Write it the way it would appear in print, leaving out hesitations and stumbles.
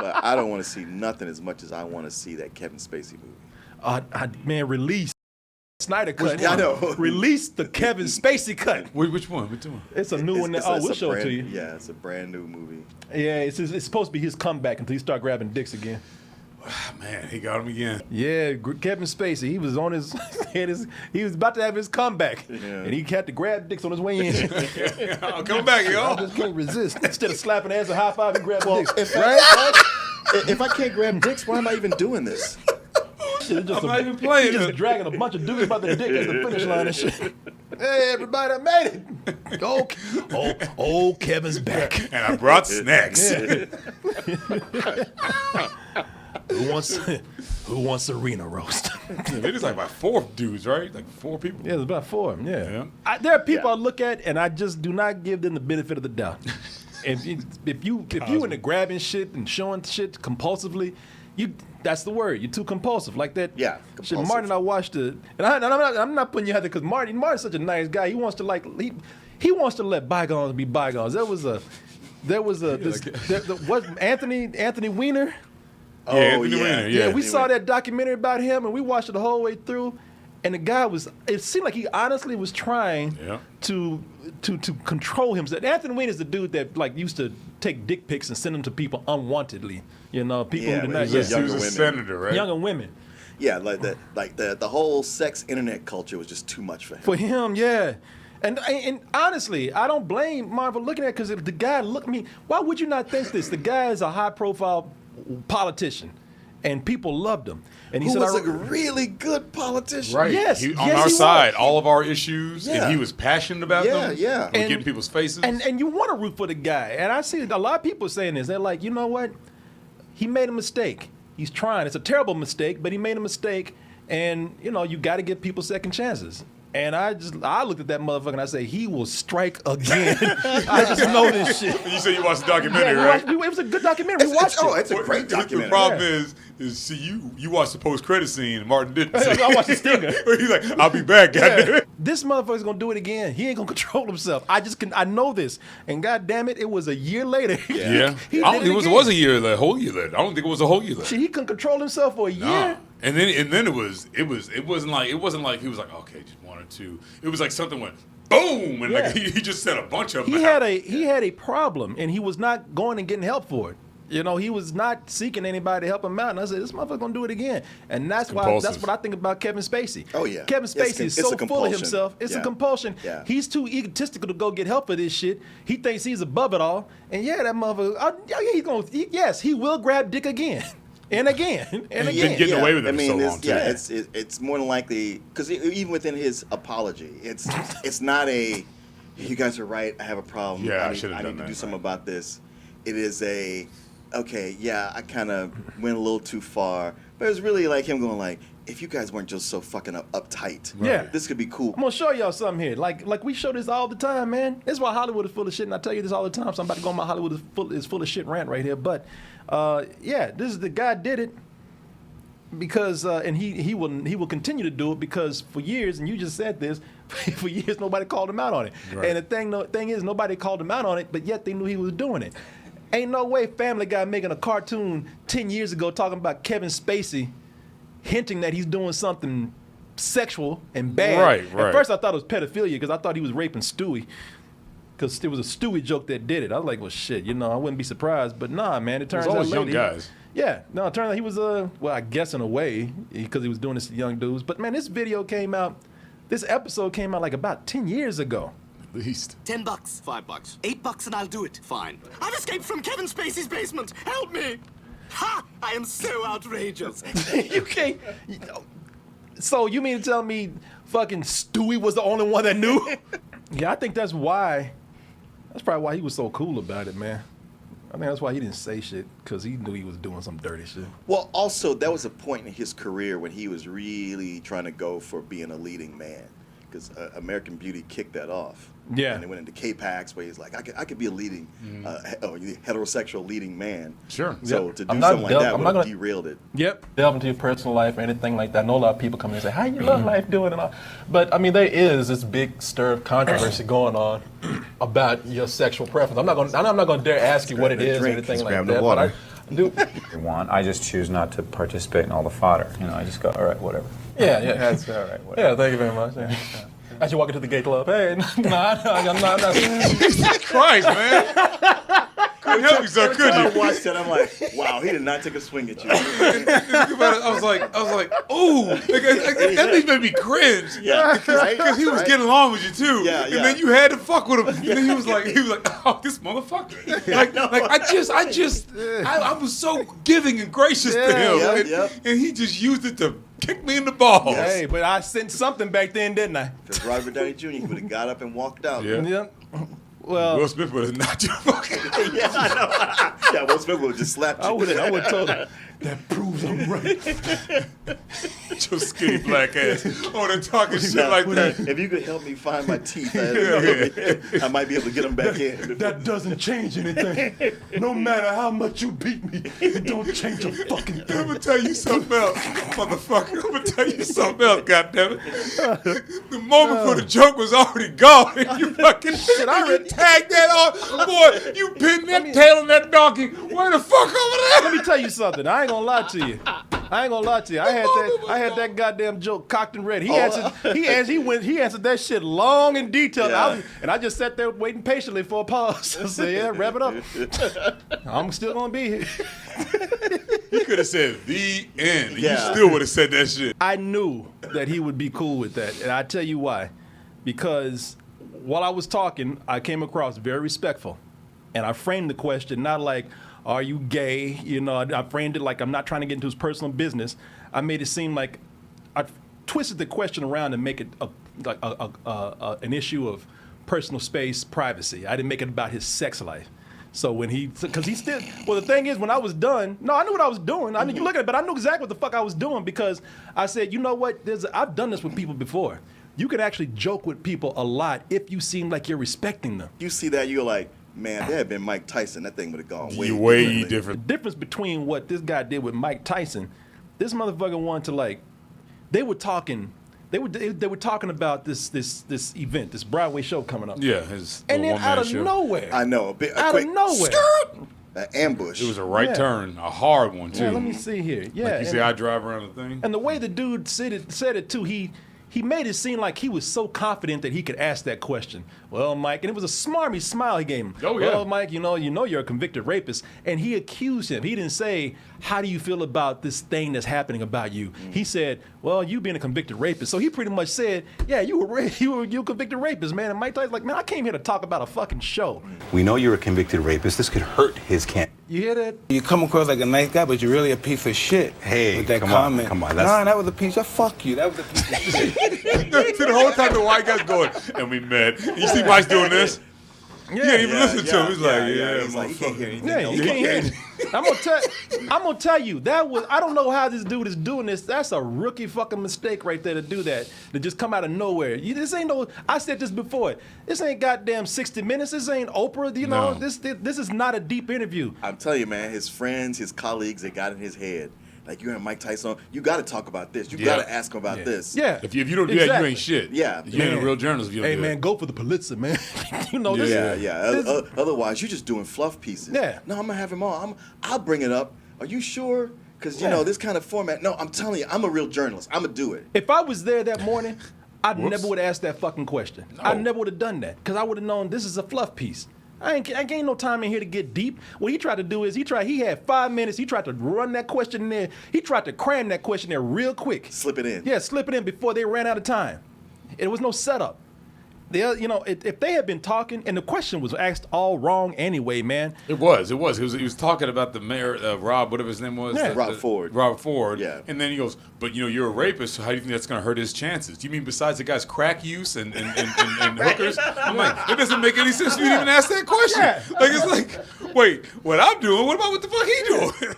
But I don't want to see nothing as much as I want to see that Kevin Spacey movie. Man, release Snyder cut. I know. Release the Kevin Spacey cut. Which one? Which one? It's a new one. We'll show it to you. Yeah, it's a brand new movie. Yeah, it's supposed to be his comeback until he start grabbing dicks again. Man, he got him again. Yeah, Kevin Spacey. He was on his, he was about to have his comeback, and he had to grab dicks on his way in. Oh, come back, I y'all. just can't resist. Instead of slapping ass and high five, he grabbed dicks. If I can't grab dicks, why am I even doing this? Shit, I'm not even playing. He's just dragging a bunch of dudes by the dick at the finish line and shit. Hey, everybody, I made it. Oh, Kevin's back. And I brought snacks. Yeah. Who wants arena roast? It is like about 4 dudes, right? Like 4 people. Yeah, there's about 4 of them. Yeah. There are people I look at and I just do not give them the benefit of the doubt. If you into grabbing shit and showing shit compulsively, that's the word. You're too compulsive, like that. Yeah, shit. compulsive. Martin, I watched it, and I'm not putting you out there because Martin's such a nice guy. He wants to he wants to let bygones be bygones. There was Anthony Weiner. Oh, Anthony yeah. Weiner, Yeah, we saw that documentary about him, and we watched it the whole way through. And the guy it seemed like he honestly was trying to control himself. Anthony Weiner is the dude that used to take dick pics and send them to people unwantedly. You know, people who did not. He was a senator, right? Younger women. Yeah, the whole sex internet culture was just too much for him. For him, yeah. And honestly, I don't blame Marvel looking at it because the guy why would you not think this? The guy is a high profile politician and people loved him. And he Who said, was a really good politician. Right. Yes, on our he side, was. all of our issues, Yeah. and he was passionate about them. Yeah. We're getting people's faces. And you want to root for the guy. And I see a lot of people saying this. They're like, you know what? He made a mistake. He's trying. It's a terrible mistake, but he made a mistake. And, you got to give people second chances. And I looked at that motherfucker and I say, he will strike again. I just know this shit. You said you watched the documentary, right? It was a good documentary. We watched it. It's a great documentary. The problem is see, you watched the post-credit scene and Martin didn't. I watched the stinger. He's like, I'll be back, goddamn. This motherfucker's gonna do it again. He ain't gonna control himself. I know this. And goddamn it was a year later. Yeah. He I don't did think it again. was a year later, a whole year later. I don't think it was a whole year later. Shit, he couldn't control himself for a year. Nah. And then it wasn't like he was like, okay, just 1 or 2. It was like something went boom, and like he just said a bunch of them. He had a problem, and he was not going and getting help for it. He was not seeking anybody to help him out. And I said, this motherfucker's gonna do it again. And that's what I think about Kevin Spacey. Oh yeah. Kevin Spacey is so full of himself. It's a compulsion. Yeah. He's too egotistical to go get help for this shit. He thinks he's above it all. And that motherfucker, he will grab dick again. And again, and He's again. been getting away with it for so long. It's more than likely because even within his apology, it's not a you guys are right. I have a problem. Yeah, I need to do something about this. It is I kind of went a little too far, but it was really like him going like, if you guys weren't just so fucking uptight, this could be cool. I'm gonna show y'all something here. Like we show this all the time, man. This is why Hollywood is full of shit, and I tell you this all the time. So I'm about to go on my Hollywood is full of shit rant right here. But this is the guy did it because and he will continue to do it because for years, and you just said this, for years nobody called him out on it. Right. And the thing is nobody called him out on it, but yet they knew he was doing it. Ain't no way Family Guy making a cartoon 10 years ago talking about Kevin Spacey hinting that he's doing something sexual and bad. Right. At first I thought it was pedophilia because I thought he was raping Stewie. Because it was a Stewie joke that did it. I was like, well, shit, I wouldn't be surprised. But nah, man, it turns out always young guys. Yeah, no, it turns out he was, I guess in a way, because he was doing this to young dudes. But man, this episode came out like about 10 years ago. At least. $10, $5, $8 and I'll do it. Fine. I've escaped from Kevin Spacey's basement. Help me! Ha! I am so outrageous. You can't. So you mean to tell me fucking Stewie was the only one that knew? Yeah, I think that's why. That's probably why he was so cool about it, man. I think that's why he didn't say shit, because he knew he was doing some dirty shit. Well, also, that was a point in his career when he was really trying to go for being a leading man, because American Beauty kicked that off. Yeah. And they went into K-Pax where he's like, I could be a leading, heterosexual leading man. Sure. So to do something like that would have derailed it. Yep. Delve into your personal life or anything like that. I know a lot of people come in and say, how your love life doing and all. But, I mean, there is this big stir of controversy going on about your sexual preference. I'm not going to dare ask you what it is or anything like that. I just choose not to participate in all the fodder. I just go, all right, whatever. Yeah. That's all right, whatever. Yeah, thank you very much. Yeah. As you walk into the gay club, hey, I'm not. Jesus Christ, man. Couldn't help you, so could I you? watched that. I'm like, wow, he did not take a swing at you. Think about it, I was like, ooh, that thing made me cringe. Yeah, right? Because he was getting along with you too. Yeah, and then you had to fuck with him. And then he was like, oh, this motherfucker. I was so giving and gracious to him. And he just used it to kick me in the balls. Hey, but I sent something back then, didn't I? Because Robert Downey Jr., he would have got up and walked out. Yeah. Well, Will Smith would have knocked you fucking. Yeah, I know. Yeah, Will Smith would have just slapped you. I would have told him, that proves I'm right. Your skinny black ass on and talking shit like that. If you could help me find my teeth, I might be able to get them back in. That doesn't change anything. No matter how much you beat me, it don't change a fucking I'm thing. gonna tell you something else, motherfucker. I'm gonna tell you something else, goddammit. The moment for the joke was already gone. And you fucking tagged that on. Boy, you pinned that tail on that donkey. Where the fuck over there? Let me tell you something. I ain't gonna lie to you. I had that goddamn joke cocked and ready. He answered that shit long and detailed. Yeah. And I just sat there waiting patiently for a pause. I said, yeah, wrap it up. I'm still gonna be here. You could have said the end. Yeah. You still would have said that shit. I knew that he would be cool with that. And I tell you why. Because while I was talking, I came across very respectful. And I framed the question not like, are you gay? I framed it like I'm not trying to get into his personal business. I made it seem like I twisted the question around and make it an issue of personal space, privacy. I didn't make it about his sex life. So the thing is, when I was done, I knew what I was doing. You look at it, but I knew exactly what the fuck I was doing because I said, you know what? I've done this with people before. You can actually joke with people a lot if you seem like you're respecting them. You see that, you're like, man, there had been Mike Tyson. That thing would have gone way different. The difference between what this guy did with Mike Tyson, this motherfucker wanted to they were talking about this event, this Broadway show coming up. Yeah, and then out of nowhere, I know, out of nowhere, an ambush. It was a right turn, a hard one too. Yeah, let me see here. Yeah, like you say, I drive around the thing. And the way the dude said it too, he made it seem like he was so confident that he could ask that question. Well, Mike, and it was a smarmy smile he gave him. Oh, yeah. Well, Mike, you know you're a convicted rapist. And he accused him. He didn't say, how do you feel about this thing that's happening about you? He said, well, you being a convicted rapist. So he pretty much said, yeah, you were a convicted rapist, man. And Mike Tyson's like, man, I came here to talk about a fucking show. We know you're a convicted rapist. This could hurt his camp. You hear that? You come across like a nice guy, but you're really a piece of shit. Hey, with that come comment. on. Nah, that was a piece of fuck you. That was a piece of shit. The whole time the white guy's going, and we met. You see Mike's doing this? Yeah, he didn't even listen to him. He's He's like, he can't hear anything. Yeah, you can't hear it. I'm gonna tell you, I don't know how this dude is doing this. That's a rookie fucking mistake right there to do that. To just come out of nowhere. This ain't I said this before. This ain't goddamn 60 Minutes. This ain't Oprah. No. This is not a deep interview. I'm telling you, man, his friends, his colleagues, they got in his head. Like, you and Mike Tyson, you got to talk about this. You got to ask him about this. Yeah. If you don't do that, you ain't shit. Yeah. You ain't a real journalist if you don't do man, that. go for the Pulitzer, man. This. Yeah. Otherwise, you're just doing fluff pieces. Yeah. No, I'm going to have him on. I'll bring it up. Are you sure? Because, this kind of format. No, I'm telling you, I'm a real journalist. I'm going to do it. If I was there that morning, I never would have asked that fucking question. No. I never would have done that because I would have known this is a fluff piece. I ain't no time in here to get deep. What he tried to do is he had 5 minutes. He tried to run that question in there. He tried to cram that question there real quick. Slip it in. Yeah, slip it in before they ran out of time. It was no setup. If they had been talking, and the question was asked all wrong anyway, man. It was. He was talking about the mayor, Rob, whatever his name was. Yeah. Rob Ford. Robert Ford. Yeah. And then he goes, but you're a rapist, so how do you think that's going to hurt his chances? Do you mean besides the guy's crack use and hookers? I'm like, it doesn't make any sense. You didn't even ask that question. Yeah. Like, it's like, wait, what I'm doing, what about what the fuck he doing?